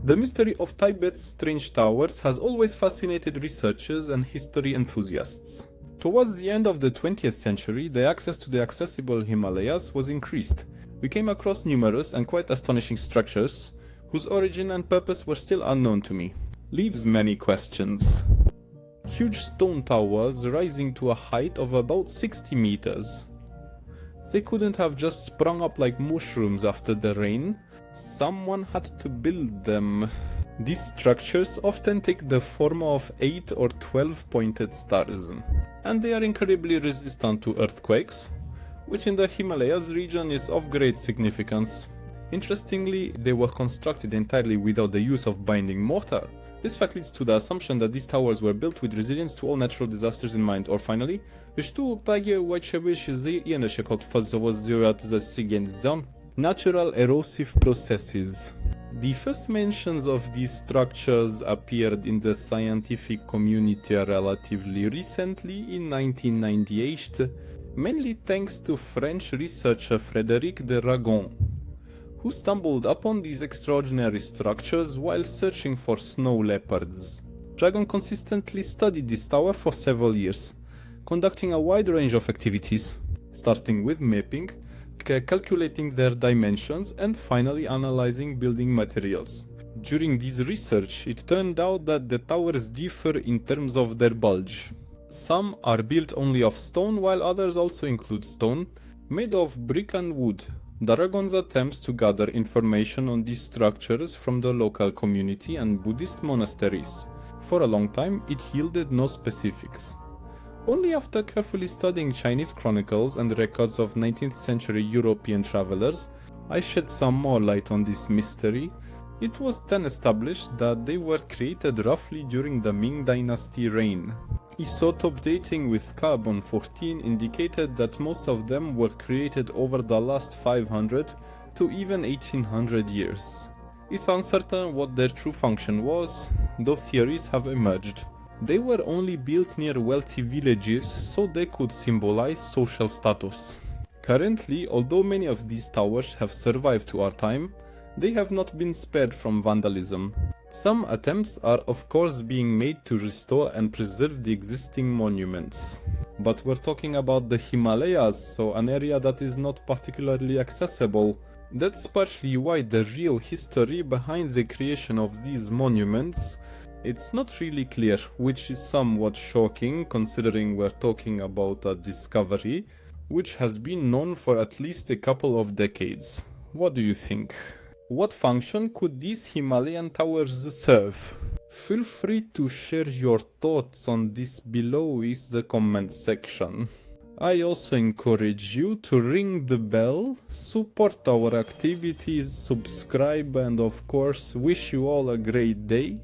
The mystery of Tibet's strange towers has always fascinated researchers and history enthusiasts. Towards the end of the 20th century, the access to the accessible Himalayas was increased. We came across numerous and quite astonishing structures, whose origin and purpose were still unknown to me. Leaves many questions. Huge stone towers rising to a height of about 60 meters. They couldn't have just sprung up like mushrooms after the rain. Someone had to build them. These structures often take the form of 8 or 12 pointed stars, and they are incredibly resistant to earthquakes, which in the Himalayas region is of great significance. Interestingly, they were constructed entirely without the use of binding mortar. This fact leads to the assumption that these towers were built with resilience to all natural disasters in mind. Or finally, știu paghe whichever ze ienește called fazzowazirat the sigenzam. Natural erosive processes. The first mentions of these structures appeared in the scientific community relatively recently in 1998, mainly thanks to French researcher Frédéric de Ragon, who stumbled upon these extraordinary structures while searching for snow leopards. Dragon consistently studied this tower for several years, conducting a wide range of activities, starting with mapping, calculating their dimensions, and finally analyzing building materials. During this research, it turned out that the towers differ in terms of their bulge. Some are built only of stone, while others also include stone, made of brick and wood. Dragon's attempts to gather information on these structures from the local community and Buddhist monasteries. For a long time, it yielded no specifics. Only after carefully studying Chinese chronicles and records of 19th century European travelers, I shed some more light on this mystery. It was then established that they were created roughly during the Ming Dynasty reign. Isotope dating with carbon-14 indicated that most of them were created over the last 500 to even 1800 years. It's uncertain what their true function was, though theories have emerged. They were only built near wealthy villages, so they could symbolize social status. Currently, although many of these towers have survived to our time, they have not been spared from vandalism. Some attempts are of course being made to restore and preserve the existing monuments. But we're talking about the Himalayas, so an area that is not particularly accessible. That's partially why the real history behind the creation of these monuments, it's not really clear, which is somewhat shocking considering we're talking about a discovery which has been known for at least a couple of decades. What do you think? What function could these Himalayan towers serve? Feel free to share your thoughts on this below in the comment section. I also encourage you to ring the bell, support our activities, subscribe, and of course wish you all a great day.